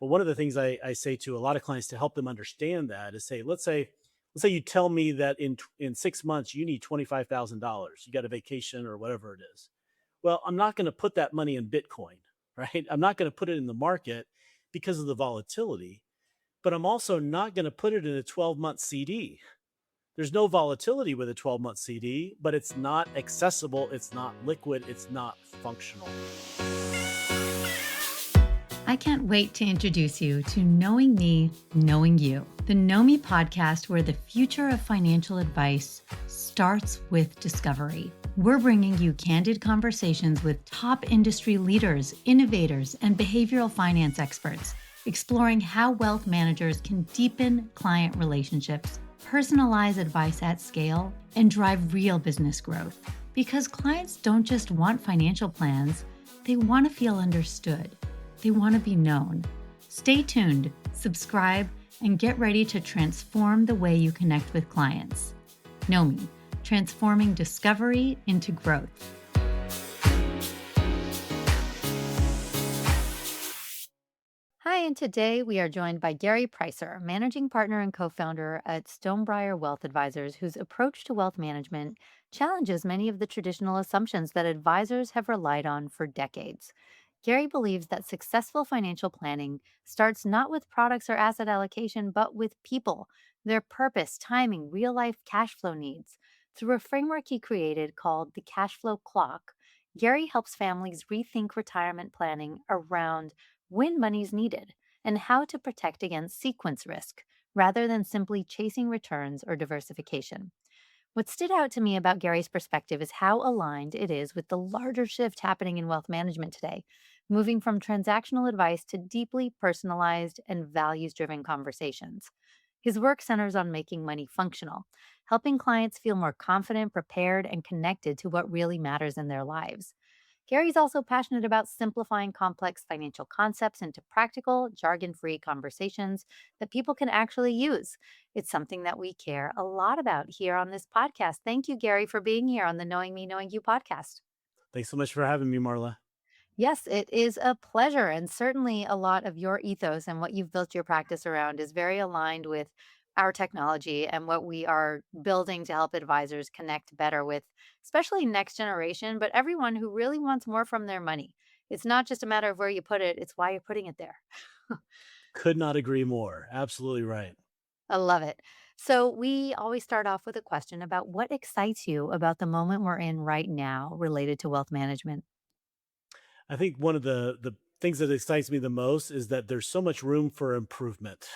But one of the things I say to a lot of clients to help them understand that is say, let's say you tell me that in 6 months you need $25,000. You got a vacation or whatever it is. Well, I'm not going to put that money in Bitcoin, right? I'm not going to put it in the market because of the volatility, but I'm also not going to put it in a 12-month CD. There's no volatility with a 12-month CD, but it's not accessible, it's not liquid, it's not functional. I can't wait to introduce you to Knowing Me, Knowing You, the Know Me podcast where the future of financial advice starts with discovery. We're bringing you candid conversations with top industry leaders, innovators, and behavioral finance experts, exploring how wealth managers can deepen client relationships, personalize advice at scale, and drive real business growth. Because clients don't just want financial plans, they want to feel understood. They want to be known. Stay tuned, subscribe, and get ready to transform the way you connect with clients. Know Me, transforming discovery into growth. Hi, and today we are joined by Gary Preisser, managing partner and co-founder at Stonebriar Wealth Advisors, whose approach to wealth management challenges many of the traditional assumptions that advisors have relied on for decades. Gary believes that successful financial planning starts not with products or asset allocation, but with people, their purpose, timing, real life cash flow needs. Through a framework he created called the Cash Flow Clock, Gary helps families rethink retirement planning around when money's needed and how to protect against sequence risk rather than simply chasing returns or diversification. What stood out to me about Gary's perspective is how aligned it is with the larger shift happening in wealth management today, moving from transactional advice to deeply personalized and values driven conversations. His work centers on making money functional, helping clients feel more confident, prepared, and connected to what really matters in their lives. Gary's also passionate about simplifying complex financial concepts into practical, jargon free conversations that people can actually use. It's something that we care a lot about here on this podcast. Thank you, Gary, for being here on the Knowing Me, Knowing You podcast. Thanks so much for having me, Marla. Yes, it is a pleasure. And certainly a lot of your ethos and what you've built your practice around is very aligned with our technology and what we are building to help advisors connect better with, especially next generation, but everyone who really wants more from their money. It's not just a matter of where you put it, it's why you're putting it there. Could not agree more. Absolutely right. I love it. So, we always start off with a question about what excites you about the moment we're in right now related to wealth management. I think one of the things that excites me the most is that there's so much room for improvement.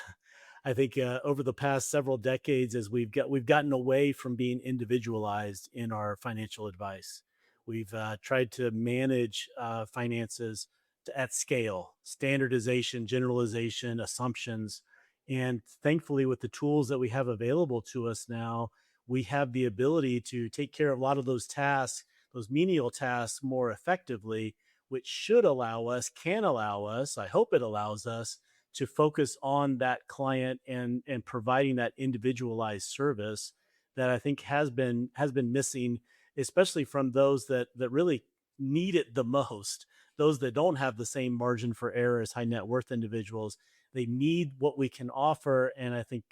I think over the past several decades, as we've gotten away from being individualized in our financial advice, we've tried to manage finances at scale, standardization, generalization, assumptions, and thankfully, with the tools that we have available to us now, we have the ability to take care of a lot of those tasks, those menial tasks, more effectively, which should allow us, can allow us, I hope it allows us to focus on that client and providing that individualized service that I think has been missing, especially from those that really need it the most. Those that don't have the same margin for error as high net worth individuals, they need what we can offer, and I think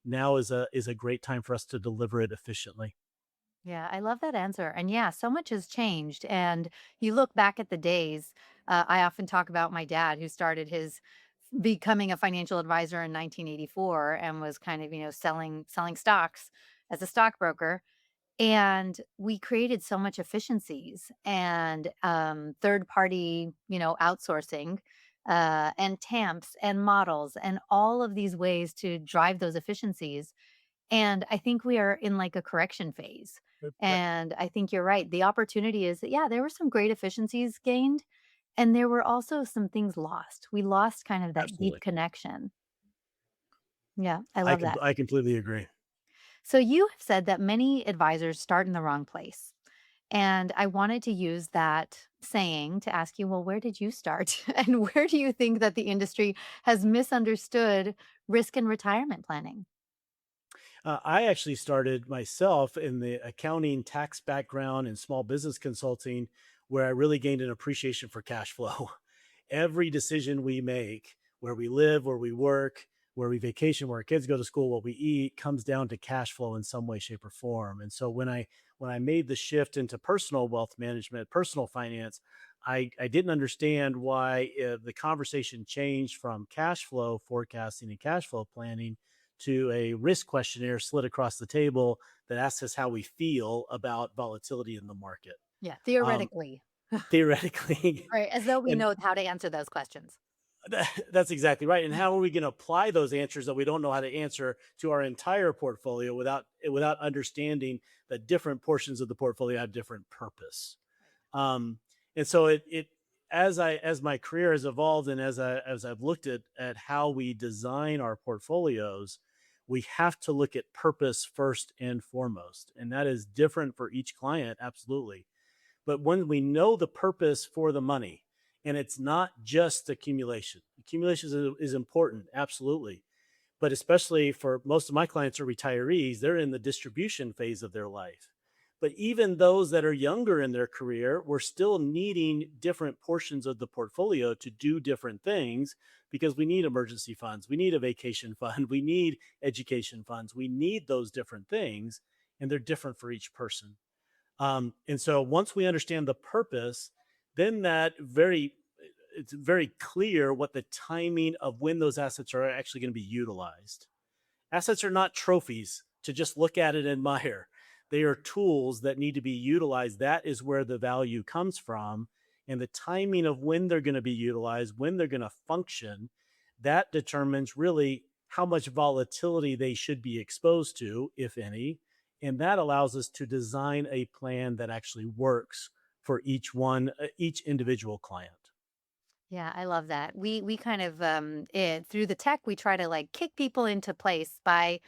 now is a great time for us to deliver it efficiently. Yeah, I love that answer. And yeah, so much has changed. And you look back at the days, I often talk about my dad who started his becoming a financial advisor in 1984 and was kind of, selling stocks as a stockbroker. And we created so much efficiencies and third party, outsourcing and TAMPs and models and all of these ways to drive those efficiencies. And I think we are in like a correction phase. Right. And I think you're right. The opportunity is that, yeah, there were some great efficiencies gained, and there were also some things lost. We lost kind of that deep Absolutely. connection. Yeah, I I love can that. I completely agree. So you have said that many advisors start in the wrong place. And I wanted to use that saying to ask you, well, where did you start? And where do you think that the industry has misunderstood risk and retirement planning? I actually started myself in the accounting, tax background, and small business consulting, where I really gained an appreciation for cash flow. Every decision we make, where we live, where we work, where we vacation, where our kids go to school, what we eat comes down to cash flow in some way, shape, or form. And so when I made the shift into personal wealth management, personal finance, I didn't understand why the conversation changed from cash flow forecasting and cash flow planning to a risk questionnaire slid across the table that asks us how we feel about volatility in the market. Yeah, Um, theoretically. theoretically, Right, as though we and know how to answer those questions. that's exactly right. And how are we going to apply those answers that we don't know how to answer to our entire portfolio without understanding that different portions of the portfolio have different purpose? Um, and so it as my career has evolved and as I've looked at how we design our portfolios, we have to look at purpose first and foremost, and that is different for each client, absolutely. But when we know the purpose for the money, and it's not just accumulation is important, absolutely, but especially for most of my clients are retirees, they're in the distribution phase of their life. But even those that are younger in their career, we're still needing different portions of the portfolio to do different things because we need emergency funds, we need a vacation fund, we need education funds, we need those different things, and they're different for each person. And so once we understand the purpose, then it's very clear what the timing of when those assets are actually going to be utilized. Assets are not trophies to just look at and admire. They are tools that need to be utilized. That is where the value comes from. And the timing of when they're going to be utilized, when they're going to function, that determines really how much volatility they should be exposed to, if any. And that allows us to design a plan that actually works for each individual client. Yeah, I love that. We kind of through the tech we try to like kick people into place by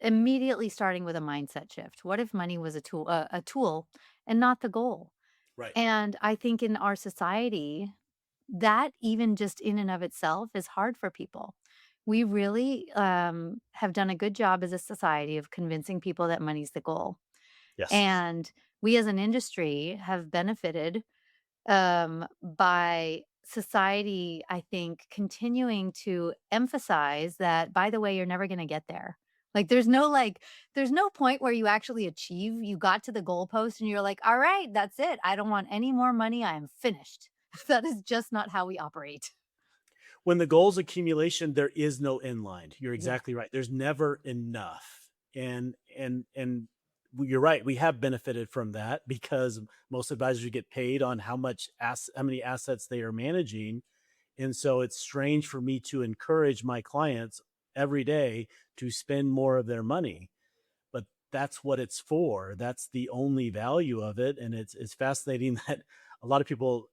immediately starting with a mindset shift. What if money was a tool and not the goal? Right. And I think in our society, that even just in and of itself is hard for people. We really have done a good job as a society of convincing people that money's the goal. Yes. And we as an industry have benefited by society, I think, continuing to emphasize that, by the way, you're never going to get there. Like, there's no point where you actually achieve, you got to the goalpost and you're like, all right, that's it. I don't want any more money. I am finished. That is just not how we operate. When the goal's accumulation, there is no end line. You're Yeah. exactly right. There's never enough. And you're right. We have benefited from that because most advisors get paid on how many assets they are managing. And so it's strange for me to encourage my clients every day to spend more of their money, but that's what it's for. That's the only value of it. And it's fascinating that a lot of people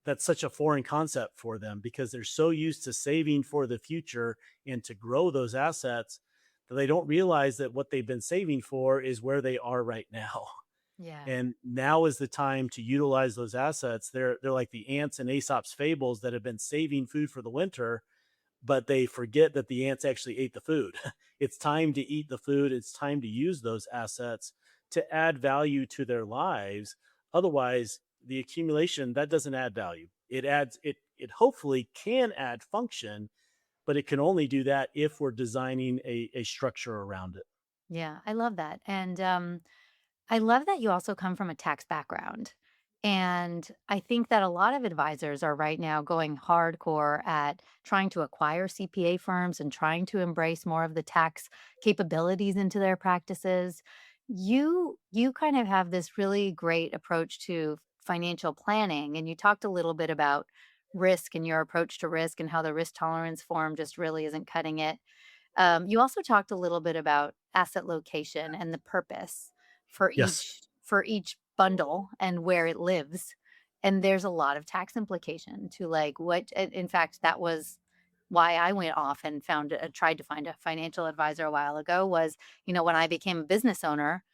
that's such a foreign concept for them because they're so used to saving for the future and to grow those assets that they don't realize that what they've been saving for is where they are right now. Yeah. And now is the time to utilize those assets. They're like the ants in Aesop's fables that have been saving food for the winter, but they forget that the ants actually ate the food. It's time to eat the food. It's time to use those assets to add value to their lives. Otherwise, the accumulation that doesn't add value. It hopefully can add function, but it can only do that if we're designing a structure around it. Yeah. I love that. And I love that you also come from a tax background. And I think that a lot of advisors are right now going hardcore at trying to acquire CPA firms and trying to embrace more of the tax capabilities into their practices. You kind of have this really great approach to financial planning, and you talked a little bit about risk and your approach to risk and how the risk tolerance form just really isn't cutting it. You also talked a little bit about asset location and the purpose Yes. for each bundle and where it lives. And there's a lot of tax implication to like what in fact that was why I went off and tried to find a financial advisor a while ago was, when I became a business owner,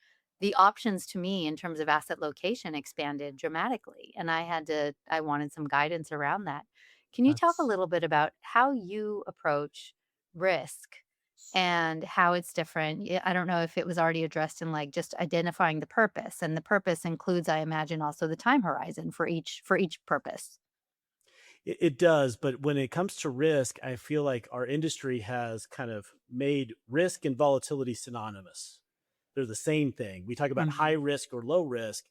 the options to me in terms of asset location expanded dramatically and I wanted some guidance around that. Can you talk a That's little bit about how you approach risk and how it's different? I don't know if it was already addressed in like just identifying the purpose, and the purpose includes, I imagine, also the time horizon for each purpose. It does, but when it comes to risk, I feel like our industry has kind of made risk and volatility synonymous. They're the same thing. We talk about high Mhm. risk or low risk.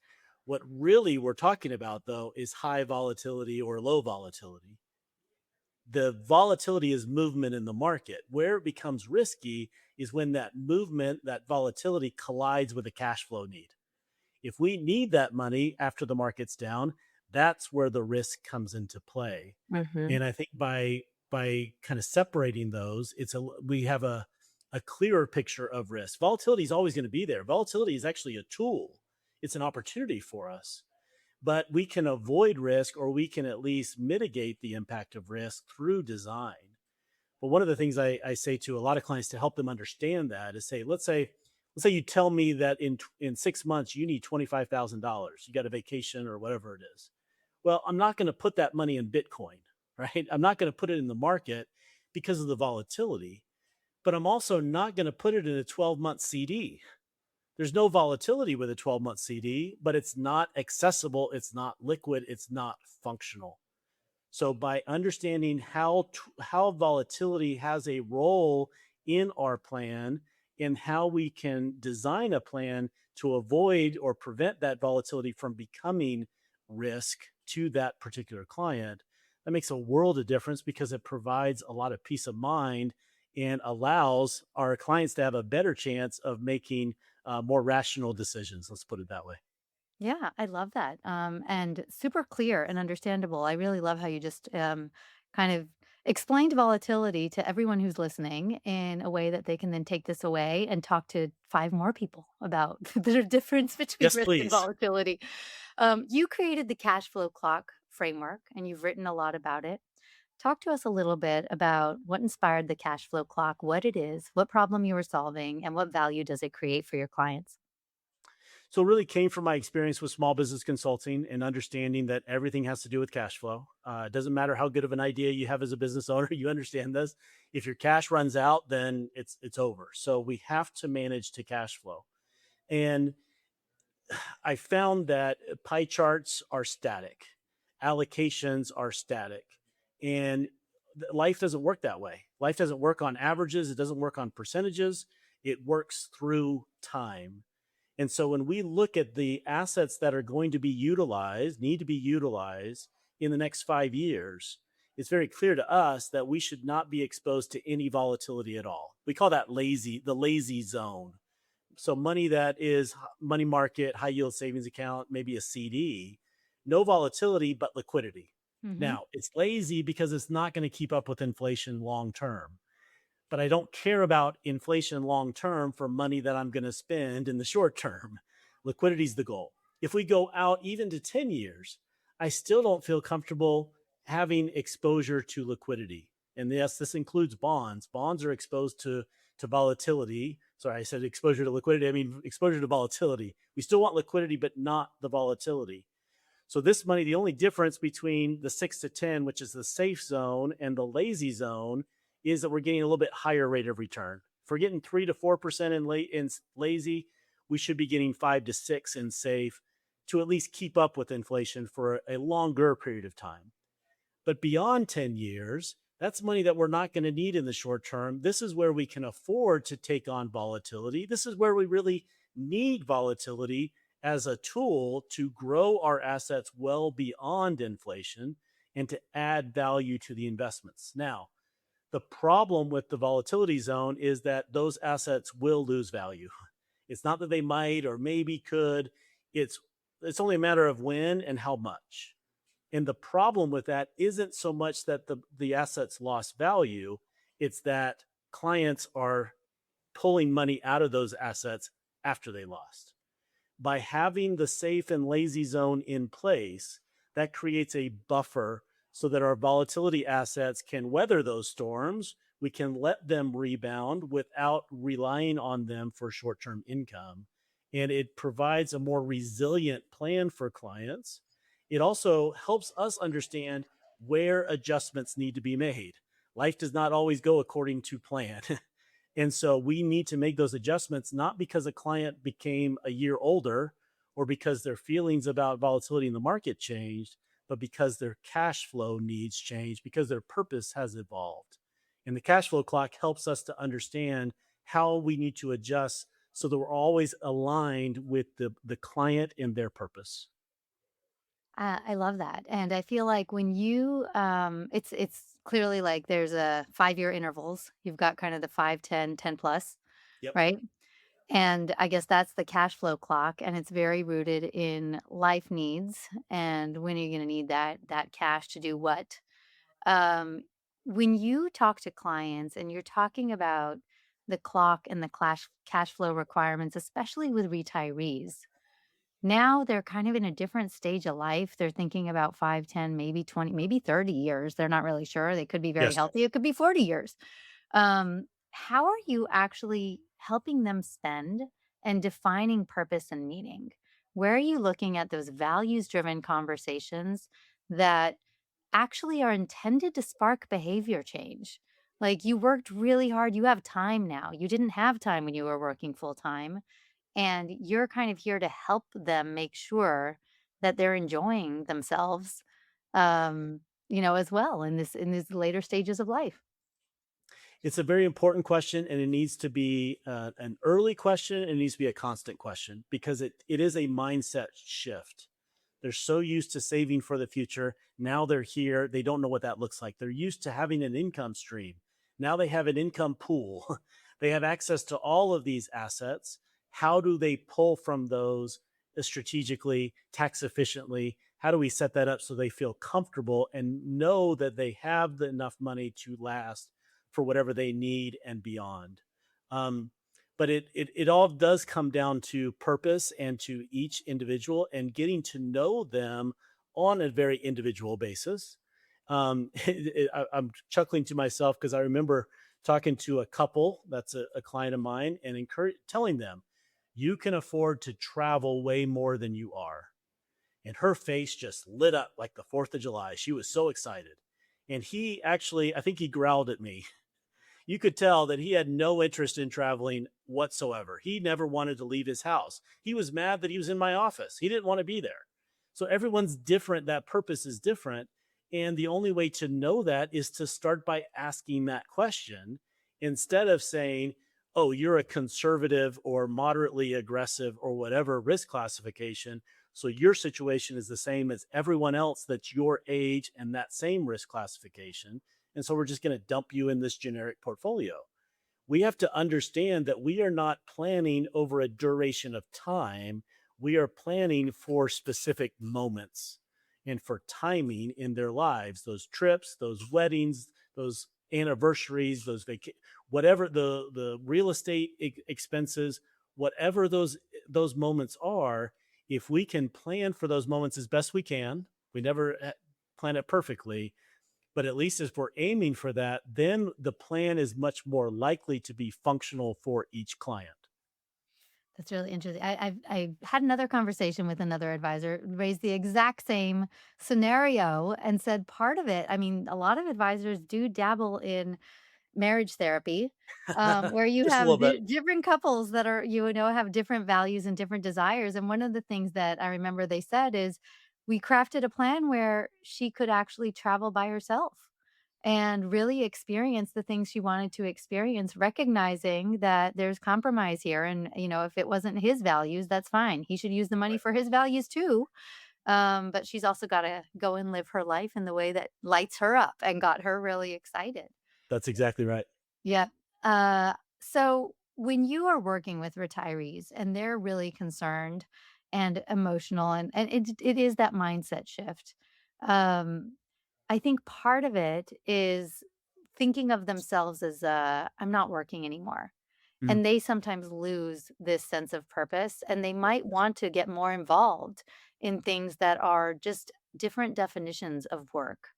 What really we're talking about, though, is high volatility or low volatility. The volatility is movement in the market. Where it becomes risky is when that movement, that volatility collides with a cash flow need. If we need that money after the market's down, that's where the risk comes into play. Mhm. And I think by kind of separating those, we have a clearer picture of risk. Volatility is always going to be there. Volatility is actually a tool. It's an opportunity for us, but we can avoid risk, or we can at least mitigate the impact of risk through design. But one of the things I say to a lot of clients to help them understand that is, let's say you tell me that in 6 months you need $25,000. You got a vacation or whatever it is. Well, I'm not going to put that money in Bitcoin, right? I'm not going to put it in the market because of the volatility, but I'm also not going to put it in a 12-month CD. There's no volatility with a 12-month CD, but it's not accessible, it's not liquid, it's not functional. So by understanding how volatility has a role in our plan and how we can design a plan to avoid or prevent that volatility from becoming risk to that particular client, that makes a world of difference because it provides a lot of peace of mind and allows our clients to have a better chance of making more rational decisions. Let's put it that way. Yeah, I love that. And super clear and understandable. I really love how you just kind of explained volatility to everyone who's listening in a way that they can then take this away and talk to five more people about the difference between Yes, risk and please. volatility. You created the cash flow clock framework and you've written a lot about it. Talk to us a little bit about what inspired the cash flow clock, what it is, what problem you were solving, and what value does it create for your clients? So it really came from my experience with small business consulting and understanding that everything has to do with cash flow. It doesn't matter how good of an idea you have as a business owner, you understand this. If your cash runs out, then it's over. So we have to manage to cash flow. And I found that pie charts are static, allocations are static, and life doesn't work that way. Life doesn't work on averages, it doesn't work on percentages, it works through time. And so when we look at the assets that are going to be utilized, need to be utilized in the next 5 years, it's very clear to us that we should not be exposed to any volatility at all. We call that the lazy zone. So money that is money market, high yield savings account, maybe a CD, no volatility, but liquidity. Hmm. Now, it's lazy because it's not going to keep up with inflation long term, but I don't care about inflation long term for money that I'm going to spend in the short term. Liquidity is the goal. If we go out even to 10 years, I still don't feel comfortable having exposure to liquidity. And yes, this includes bonds. Bonds are exposed to volatility. Sorry, I said exposure to liquidity. I mean exposure to volatility. We still want liquidity, but not the volatility. So this money, the only difference between the 6 to 10, which is the safe zone, and the lazy zone, is that we're getting a little bit higher rate of return. If we're getting 3 to 4% in lazy, we should be getting 5 to 6 in safe to at least keep up with inflation for a longer period of time. But beyond 10 years, that's money that we're not going to need in the short term. This is where we can afford to take on volatility. This is where we really need volatility as a tool to grow our assets well beyond inflation and to add value to the investments. Now, the problem with the volatility zone is that those assets will lose value. It's not that they might or maybe could. It's it's only a matter of when and how much. And the problem with that isn't so much that the assets lost value, it's that clients are pulling money out of those assets after they lost. By having the safe and lazy zone in place, that creates a buffer so that our volatility assets can weather those storms. We can let them rebound without relying on them for short term income. And it provides a more resilient plan for clients. It also helps us understand where adjustments need to be made. Life does not always go according to plan. And so we need to make those adjustments, not because a client became a year older or because their feelings about volatility in the market changed, but because their cash flow needs change, because their purpose has evolved. And the cash flow clock helps us to understand how we need to adjust so that we're always aligned with the client and their purpose. I love that, and I feel like when you, it's clearly like there's a 5-year intervals. You've got kind of the 5, 10, 10 plus, Yep. right? And I guess that's the cash flow clock, and it's very rooted in life needs and when are you gonna need that cash to do what? Um, when you talk to clients and you're talking about the clock and the clash cash flow requirements, especially with retirees, now they're kind of in a different stage of life. They're thinking about 5, 10, maybe 20, maybe 30 years. They're not really sure. They could be very Yes. healthy. It could be 40 years. How are you actually helping them spend and defining purpose and meaning? Where are you looking at those values driven conversations that actually are intended to spark behavior change? Like you worked really hard, you have time now. You didn't have time when you were working full time, and you're kind of here to help them make sure that they're enjoying themselves, as well in these later stages of life. It's a very important question, and it needs to be an early question, and it needs to be a constant question because it is a mindset shift. They're so used to saving for the future. Now they're here. They don't know what that looks like. They're used to having an income stream. Now they have an income pool. They have access to all of these assets. How do they pull from those strategically, tax efficiently? How do we set that up so they feel comfortable and know that they have enough money to last for whatever they need and beyond? Um, but it all does come down to purpose and to each individual and getting to know them on a very individual basis. I'm chuckling to myself because I remember talking to a couple that's a client of mine and telling them you can afford to travel way more than you are, and her face just lit up like the 4th of July. She was so excited, and he actually, I think he growled at me. You could tell that he had no interest in traveling whatsoever. He never wanted to leave his house. He was mad that he was in my office. He didn't want to be there. So everyone's different. That purpose is different. And the only way to know that is to start by asking that question instead of saying, oh, you're a conservative or moderately aggressive or whatever risk classification. So your situation is the same as everyone else that's your age and that same risk classification. And so we're just going to dump you in this generic portfolio. We have to understand that we are not planning over a duration of time. We are planning for specific moments and for timing in their lives, those trips, those weddings, those anniversaries, whatever the real estate expenses, whatever those moments are. If we can plan for those moments as best we can, we never plan it perfectly, but at least if we're aiming for that, then the plan is much more likely to be functional for each client. That's really interesting. I had another conversation with another advisor, raised the exact same scenario and said part of it, I mean, a lot of advisors do dabble in marriage therapy, where you Just a have little bit. different couples that are, have different values and different desires. And one of the things that I remember they said is, we crafted a plan where she could actually travel by herself and really experience the things she wanted to experience, recognizing that there's compromise here. And, if it wasn't his values, that's fine. He should use the money Right. for his values too. But she's also got to go and live her life in the way that lights her up and got her really excited. That's exactly right. Yeah. So when you are working with retirees and they're really concerned and emotional, and it is that mindset shift. Um, I think part of it is thinking of themselves as I'm not working anymore. Mhm. And they sometimes lose this sense of purpose and they might want to get more involved in things that are just different definitions of work,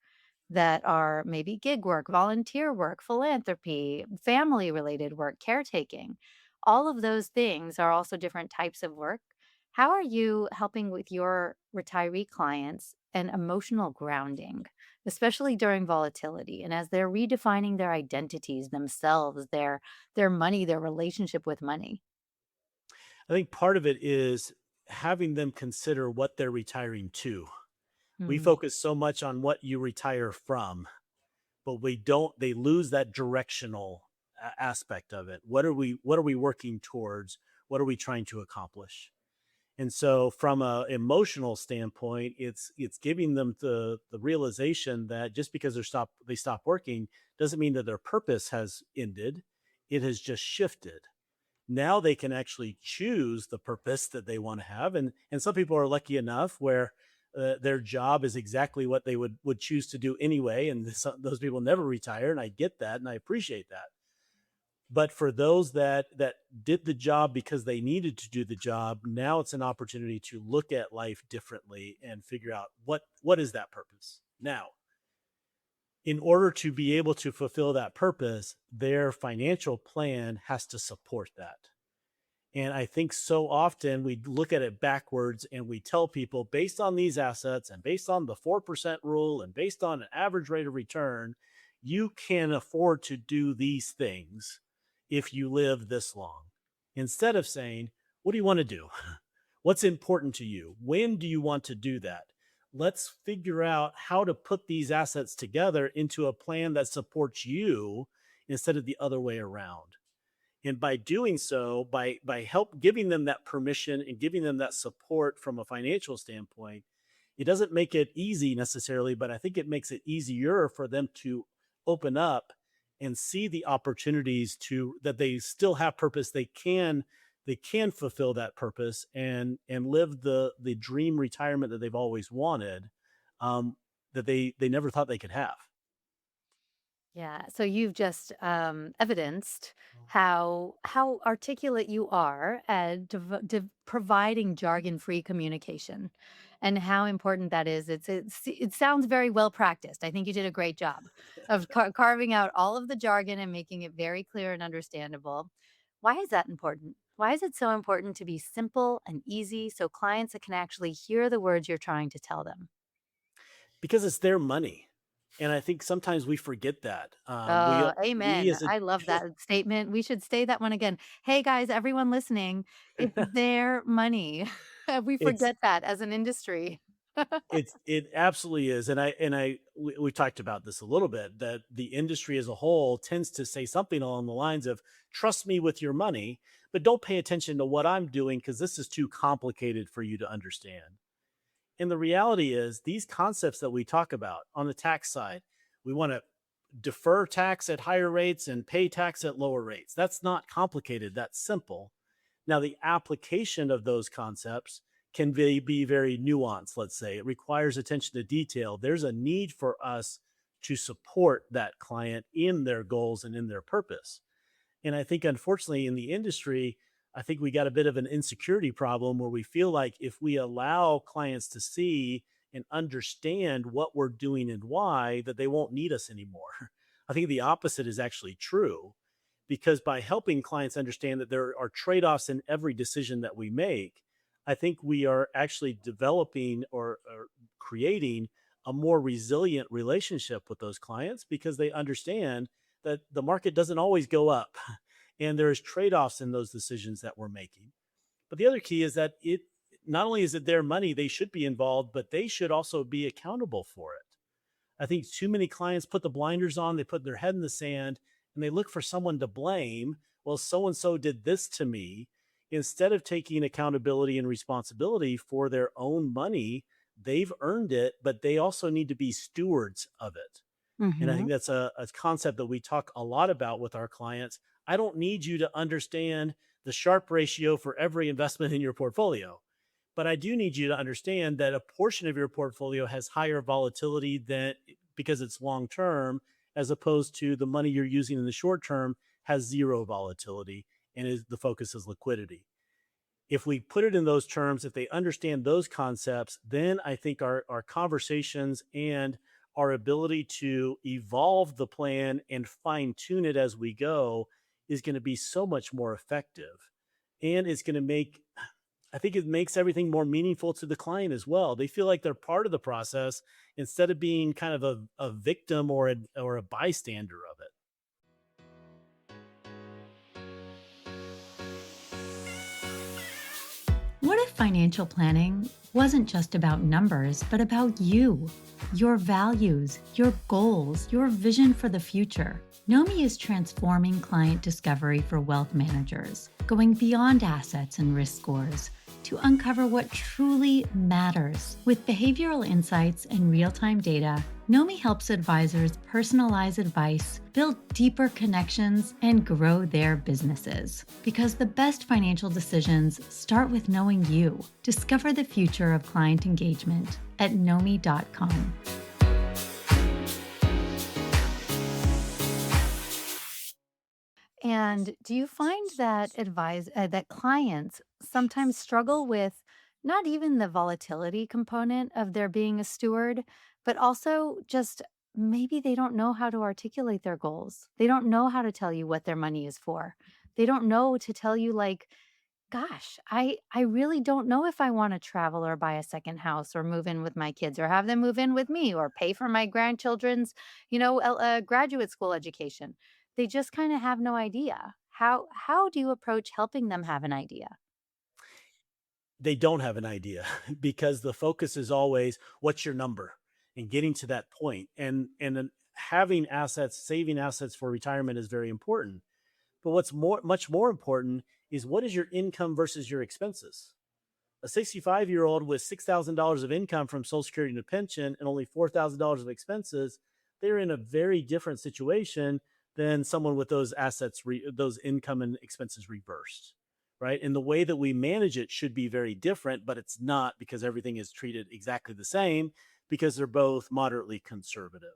that are maybe gig work, volunteer work, philanthropy, family related work, caretaking. All of those things are also different types of work. How are you helping with your retiree clients and emotional grounding, especially during volatility and as they're redefining their identities, themselves, their money, their relationship with money? I think part of it is having them consider what they're retiring to. We Mm. focus so much on what you retire from, but we don't, they lose that directional aspect of it. What are we working towards? What are we trying to accomplish? And so from a emotional standpoint, it's giving them the realization that just because they stop working doesn't mean that their purpose has ended. It has just shifted. Now they can actually choose the purpose that they want to have, and some people are lucky enough where their job is exactly what they would choose to do anyway, and those people never retire, and I get that and I appreciate that. But for those that did the job because they needed to do the job, now it's an opportunity to look at life differently and figure out what is that purpose. Now, in order to be able to fulfill that purpose, their financial plan has to support that. And I think so often we look at it backwards and we tell people, based on these assets and based on the 4% rule and based on an average rate of return, you can afford to do these things if you live this long. Instead of saying, what do you want to do? What's important to you? When do you want to do that? Let's figure out how to put these assets together into a plan that supports you instead of the other way around. And by doing so, by help giving them that permission and giving them that support from a financial standpoint, it doesn't make it easy necessarily, but I think it makes it easier for them to open up and see the opportunities to that they still have purpose. They can fulfill that purpose and live the dream retirement that they've always wanted, um, that they never thought they could have. Yeah, so you've just evidenced how articulate you are at providing jargon-free communication, and how important that is. It sounds very well practiced. I think you did a great job of carving out all of the jargon and making it very clear and understandable. Why is that important? Why is it so important to be simple and easy so clients can actually hear the words you're trying to tell them? Because it's their money. And I think sometimes we forget that. We Amen. as a I love that statement. We should say that one again. Hey guys, everyone listening, it's their money. We it's forget that as an industry. it absolutely is. We talked about this a little bit, that the industry as a whole tends to say something along the lines of trust me with your money, but don't pay attention to what I'm doing because this is too complicated for you to understand. And the reality is, these concepts that we talk about on the tax side, we want to defer tax at higher rates and pay tax at lower rates. That's not complicated, that's simple. Now, the application of those concepts can be very nuanced, let's say. It requires attention to detail. There's a need for us to support that client in their goals and in their purpose. And I think, unfortunately, in the industry, I think we got a bit of an insecurity problem where we feel like if we allow clients to see and understand what we're doing and why, that they won't need us anymore. I think the opposite is actually true, because by helping clients understand that there are trade offs in every decision that we make, I think we are actually developing or creating a more resilient relationship with those clients because they understand that the market doesn't always go up and there's trade-offs in those decisions that we're making. But the other key is that it not only is it their money, they should be involved, but they should also be accountable for it. I think too many clients put the blinders on, they put their head in the sand, and they look for someone to blame. Well, so and so did this to me. Instead of taking accountability and responsibility for their own money, they've earned it, but they also need to be stewards of it. And I think Mhm. that's a concept that we talk a lot about with our clients. I don't need you to understand the Sharpe ratio for every investment in your portfolio, but I do need you to understand that a portion of your portfolio has higher volatility than because it's long term, as opposed to the money you're using in the short term has zero volatility and is the focus is liquidity. If we put it in those terms, if they understand those concepts, then I think our conversations and our ability to evolve the plan and fine tune it as we go is going to be so much more effective. And it's going to I think it makes everything more meaningful to the client as well. They feel like they're part of the process instead of being kind of a victim or a bystander of it. What if financial planning wasn't just about numbers, but about you, your values, your goals, your vision for the future? Nomi is transforming client discovery for wealth managers, going beyond assets and risk scores to uncover what truly matters. With behavioral insights and real time data, Nomi helps advisors personalize advice, build deeper connections, and grow their businesses. Because the best financial decisions start with knowing you. Discover the future of client engagement at Nomi.com. And do you find that that clients sometimes struggle with not even the volatility component of their being a steward, but also just maybe they don't know how to articulate their goals. They don't know how to tell you what their money is for. They don't know to tell you like, gosh, I really don't know if I want to travel or buy a second house or move in with my kids or have them move in with me or pay for my grandchildren's, graduate school education. They just kind of have no idea. How do you approach helping them have an idea? They don't have an idea because the focus is always what's your number and getting to that point. And then having assets, saving assets for retirement is very important. But what's much more important is what is your income versus your expenses. A 65-year-old with $6,000 of income from Social Security and a pension and only $4,000 of expenses, they're in a very different situation than someone with those those income and expenses reversed, right? And the way that we manage it should be very different, but it's not because everything is treated exactly the same because they're both moderately conservative.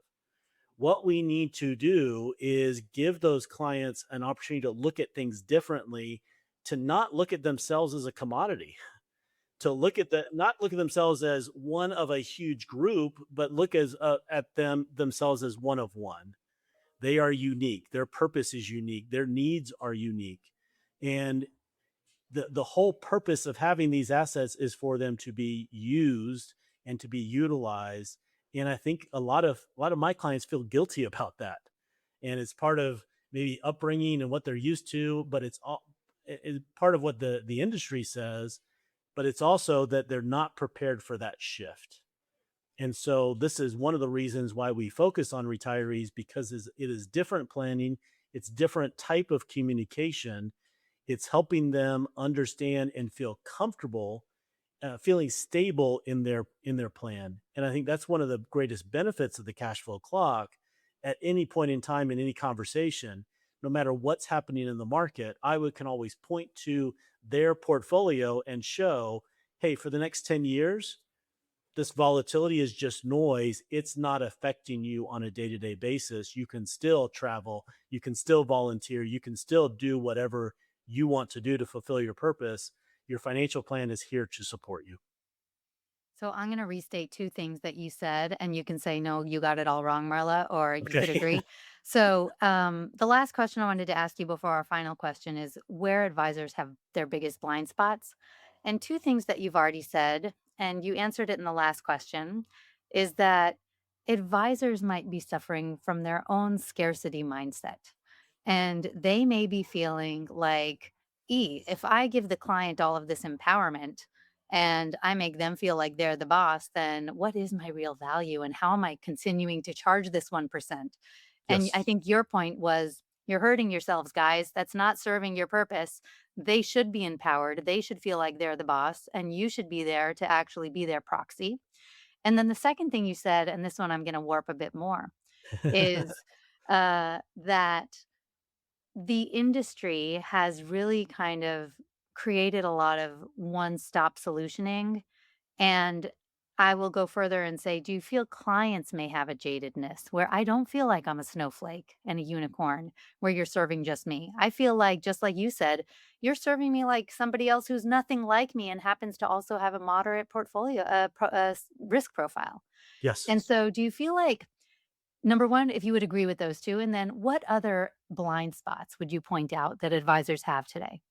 What we need to do is give those clients an opportunity to look at things differently, to not look at themselves as a commodity, to look at the not look at themselves as one of a huge group, but look as at themselves as one of one. They are unique. Their purpose is unique. Their needs are unique, and the whole purpose of having these assets is for them to be used and to be utilized. And I think a lot of my clients feel guilty about that, and it's part of maybe upbringing and what they're used to, but it's all part of what the industry says, but it's also that they're not prepared for that shift. And so this is one of the reasons why we focus on retirees, because it is different planning, it's different type of communication. It's helping them understand and feel comfortable, feeling stable in their plan. And I think that's one of the greatest benefits of the cash flow clock. At any point in time in any conversation, no matter what's happening in the market, can always point to their portfolio and show, hey, for the next 10 years, this volatility is just noise. It's not affecting you on a day to day basis. You can still travel, you can still volunteer, you can still do whatever you want to do to fulfill your purpose. Your financial plan is here to support you. So I'm going to restate two things that you said, and you can say, no, you got it all wrong, Marla, or you could Okay. agree. So the last question I wanted to ask you before our final question is where advisors have their biggest blind spots. And two things that you've already said, and you answered it in the last question, is that advisors might be suffering from their own scarcity mindset. And they may be feeling like, if I give the client all of this empowerment, and I make them feel like they're the boss, then what is my real value and how am I continuing to charge this 1%? And I Yes. think your point was you're hurting yourselves, guys. That's not serving your purpose. They should be empowered. They should feel like they're the boss, and you should be there to actually be their proxy. And then the second thing you said, and this one I'm going to warp a bit more, is that the industry has really kind of created a lot of one-stop solutioning, and I will go further and say, do you feel clients may have a jadedness where I don't feel like I'm a snowflake and a unicorn where you're serving just me? I feel like, just like you said, you're serving me like somebody else who's nothing like me and happens to also have a moderate portfolio, risk profile. Yes. And so, do you feel like, number one, if you would agree with those two, and then what other blind spots would you point out that advisors have today?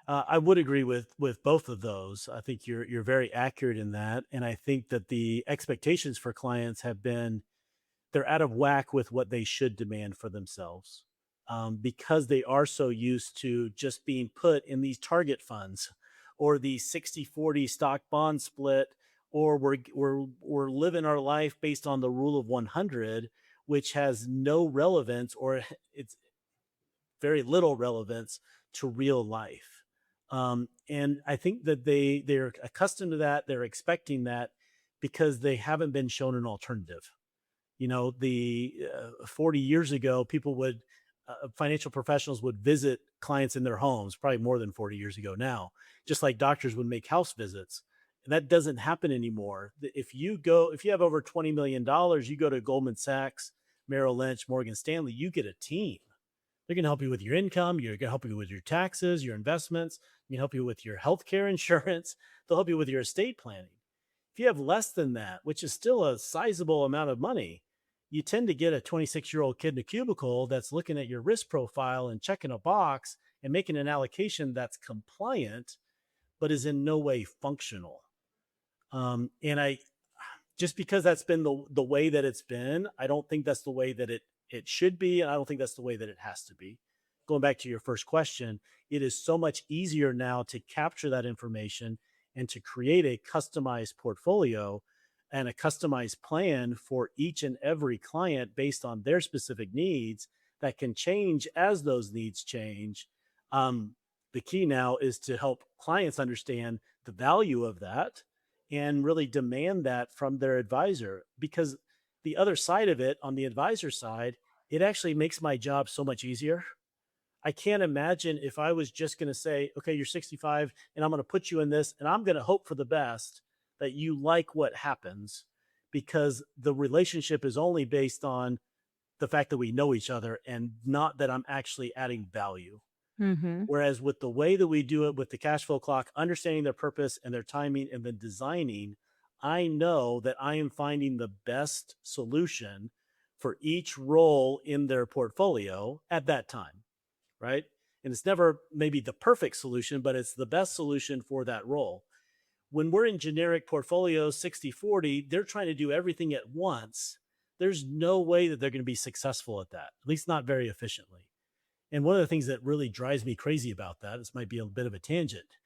I would agree with both of those. I think you're very accurate in that, and I think that the expectations for clients have been they're out of whack with what they should demand for themselves, because they are so used to just being put in these target funds or the 60/40 stock bond split, or we're living our life based on the rule of 100, which has no relevance, or it's very little relevance to real life. And I think that they're accustomed to that, they're expecting that because they haven't been shown an alternative. The 40 years ago, people would financial professionals would visit clients in their homes, probably more than 40 years ago now, just like doctors would make house visits. And that doesn't happen anymore. If you have over $20 million, you go to Goldman Sachs, Merrill Lynch, Morgan Stanley, you get a team. They're going to help you with your income. You're going to help you with your taxes, your investments. They can help you with your healthcare insurance. They'll help you with your estate planning. If you have less than that, which is still a sizable amount of money, you tend to get a 26-year-old kid in a cubicle that's looking at your risk profile and checking a box and making an allocation that's compliant, but is in no way functional. And I just because that's been the way that it's been, I don't think that's the way that it should be, and I don't think that's the way that it has to be. Going back to your first question, it is so much easier now to capture that information and to create a customized portfolio and a customized plan for each and every client based on their specific needs that can change as those needs change. The key now is to help clients understand the value of that and really demand that from their advisor, because the other side of it, on the advisor side, it actually makes my job so much easier. I can't imagine if I was just going to say, okay, you're 65 and I'm going to put you in this and I'm going to hope for the best that you like what happens, because the relationship is only based on the fact that we know each other and not that I'm actually adding value. Hmm. Whereas with the way that we do it with the cash flow clock, understanding their purpose and their timing and then designing, I know that I am finding the best solution for each role in their portfolio at that time, right? And it's never maybe the perfect solution, but it's the best solution for that role. When we're in generic portfolios 60/40, they're trying to do everything at once. There's no way that they're going to be successful at that, at least not very efficiently. And one of the things that really drives me crazy about that, this might be a bit of a tangent,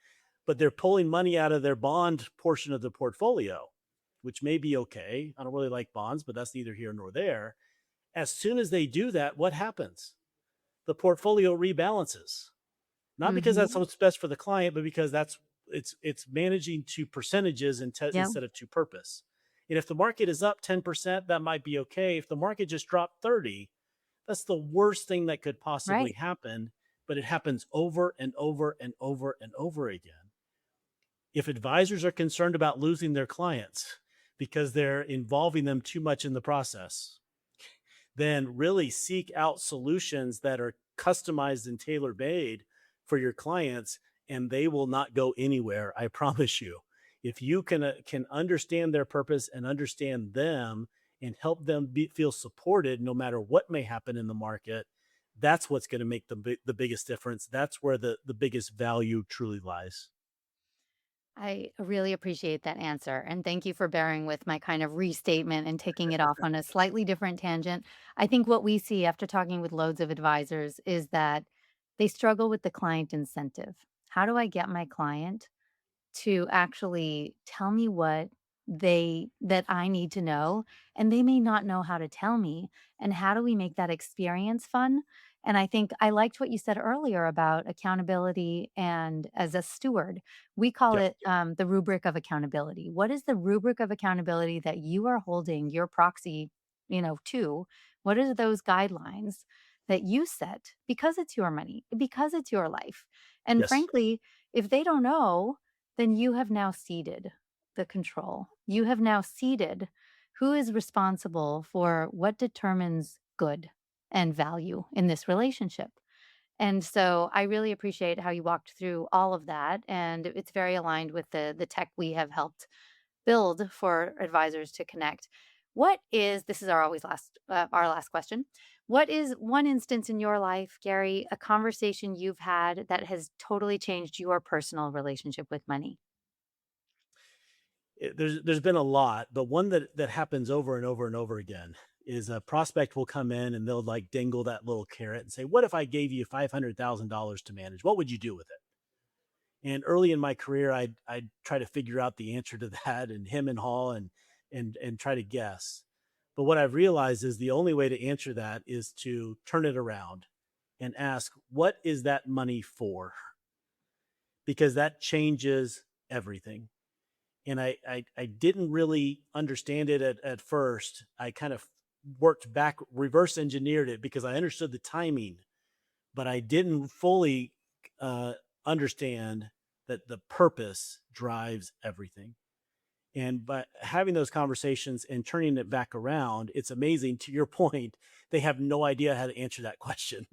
but they're pulling money out of their bond portion of the portfolio, which may be okay. I don't really like bonds, but that's neither here nor there. As soon as they do that, what happens? The portfolio rebalances, not because that's Hmm. what's best for the client, but because it's managing to percentages Yep. instead of to purpose. And if the market is up 10%, that might be okay. If the market just dropped 30, that's the worst thing that could possibly Right. happen, but it happens over and over and over and over again. If advisors are concerned about losing their clients because they're involving them too much in the process, then really seek out solutions that are customized and tailor made for your clients, and they will not go anywhere. I promise you. If you can understand their purpose and understand them and help them feel supported no matter what may happen in the market, that's what's going to make the biggest difference. That's where the biggest value truly lies. I really appreciate that answer. And thank you for bearing with my kind of restatement and taking it off on a slightly different tangent. I think what we see after talking with loads of advisors is that they struggle with the client incentive. How do I get my client to actually tell me what that I need to know, and they may not know how to tell me, and how do we make that experience fun? And I think I liked what you said earlier about accountability, and as a steward, we call Yep. it the rubric of accountability. What is the rubric of accountability that you are holding your proxy, to? What are those guidelines that you set because it's your money, because it's your life? And Yes. frankly, if they don't know, then you have now ceded the control. You have now ceded who is responsible for what determines good and value in this relationship. And so I really appreciate how you walked through all of that. And it's very aligned with the tech we have helped build for advisors to connect. This is our last question. What is one instance in your life, Gary, a conversation you've had that has totally changed your personal relationship with money? There's been a lot, but one that happens over and over and over again is a prospect will come in and they'll like dangle that little carrot and say, "What if I gave you $500,000 to manage? What would you do with it?" And early in my career, I'd try to figure out the answer to that and him and haw and try to guess. But what I've realized is the only way to answer that is to turn it around and ask, what is that money for? Because that changes everything. And I didn't really understand it at first. I kind of worked back, reverse engineered it because I understood the timing, but I didn't fully uh, understand that the purpose drives everything. And by having those conversations and turning it back around, it's amazing. To your point, they have no idea how to answer that question.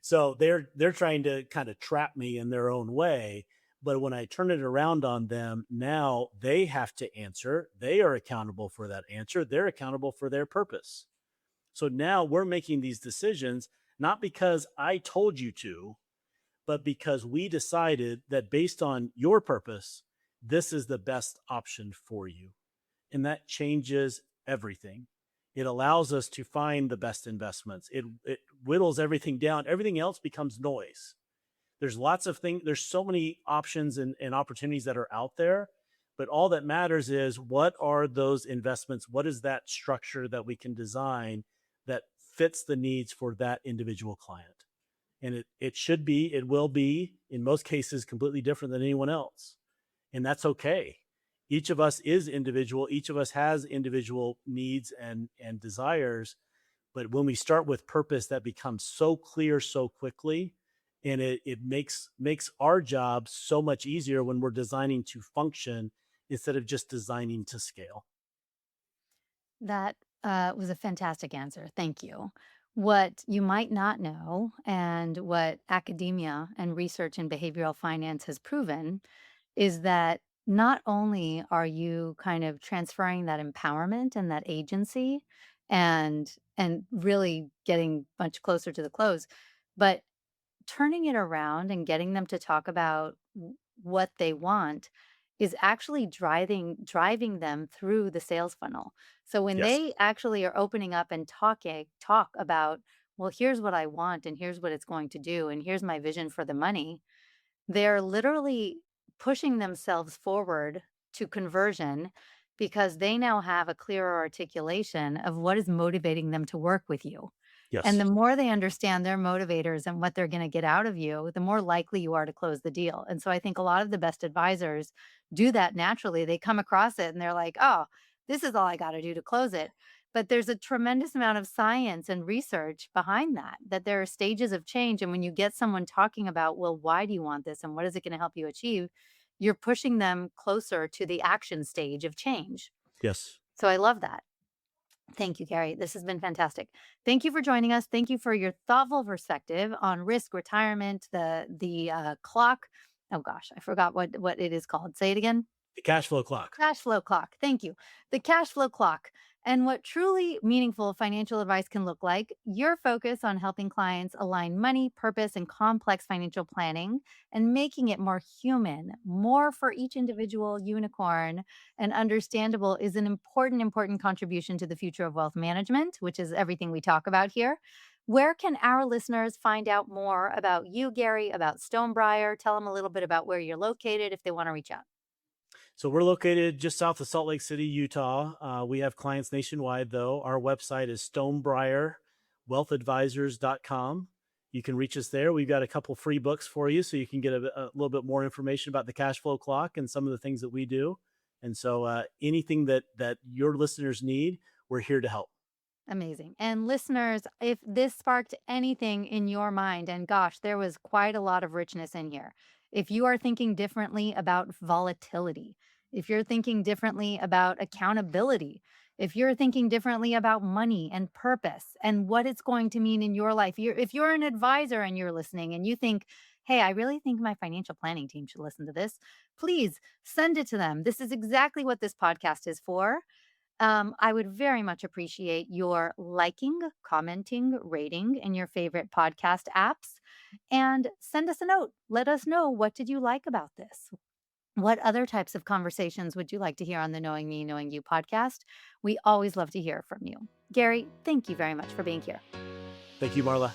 So they're trying to kind of trap me in their own way. But when I turn it around on them, now they have to answer. They are accountable for that answer. They're accountable for their purpose. So now we're making these decisions not because I told you to, but because we decided that based on your purpose, this is the best option for you. And that changes everything. It allows us to find the best investments. It whittles everything down. Everything else becomes noise. There's lots of things, there's so many options and opportunities that are out there. But all that matters is what are those investments? What is that structure that we can design that fits the needs for that individual client? And it should be, it will be, in most cases, completely different than anyone else. And that's okay. Each of us is individual. Each of us has individual needs and desires. But when we start with purpose, that becomes so clear so quickly. And it makes our job so much easier when we're designing to function instead of just designing to scale. That was a fantastic answer. Thank you. What you might not know, and what academia and research in behavioral finance has proven, is that not only are you kind of transferring that empowerment and that agency and really getting much closer to the close, but turning it around and getting them to talk about what they want is actually driving them through the sales funnel. So when Yes. they actually are opening up and talk about, well, here's what I want and here's what it's going to do and here's my vision for the money, they're literally pushing themselves forward to conversion because they now have a clearer articulation of what is motivating them to work with you. And Yes. the more they understand their motivators and what they're going to get out of you, the more likely you are to close the deal. And so I think a lot of the best advisors do that naturally. They come across it and they're like, oh, this is all I got to do to close it. But there's a tremendous amount of science and research behind that, that there are stages of change. And when you get someone talking about, well, why do you want this and what is it going to help you achieve? You're pushing them closer to the action stage of change. Yes. So I love that. Thank you, Gary. This has been fantastic. Thank you for joining us. Thank you for your thoughtful perspective on risk, retirement, the clock. Oh gosh, I forgot what it is called. Say it again. The cash flow clock. Cash flow clock. Thank you. The cash flow clock and what truly meaningful financial advice can look like. Your focus on helping clients align money, purpose, and complex financial planning and making it more human, more for each individual unicorn and understandable is an important contribution to the future of wealth management, which is everything we talk about here. Where can our listeners find out more about you, Gary, about Stonebriar? Tell them a little bit about where you're located if they want to reach out. So we're located just south of Salt Lake City, Utah. We have clients nationwide, though. Our website is stonebriarwealthadvisors.com. You can reach us there. We've got a couple free books for you, so you can get a little bit more information about the cash flow clock and some of the things that we do. And so, anything that your listeners need, we're here to help. Amazing. And listeners, if this sparked anything in your mind, and gosh, there was quite a lot of richness in here. If you are thinking differently about volatility, if you're thinking differently about accountability, if you're thinking differently about money and purpose and what it's going to mean in your life, if you're an advisor and you're listening and you think, hey, I really think my financial planning team should listen to this, please send it to them. This is exactly what this podcast is for. I would very much appreciate your liking, commenting, rating in your favorite podcast apps, and send us a note. Let us know, what did you like about this? What other types of conversations would you like to hear on the Knowing Me, Knowing You podcast? We always love to hear from you. Gary, thank you very much for being here. Thank you, Marla.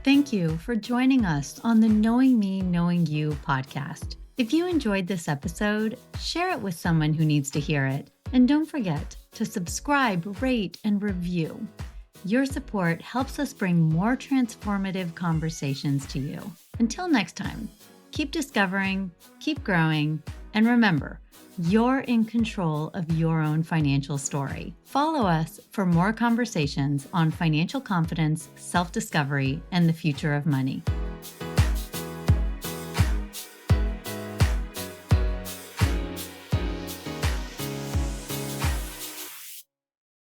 Thank you for joining us on the Knowing Me, Knowing You podcast. If you enjoyed this episode, share it with someone who needs to hear it. And don't forget to subscribe, rate, and review. Your support helps us bring more transformative conversations to you. Until next time, keep discovering, keep growing, and remember, you're in control of your own financial story. Follow us for more conversations on financial confidence, self-discovery, and the future of money.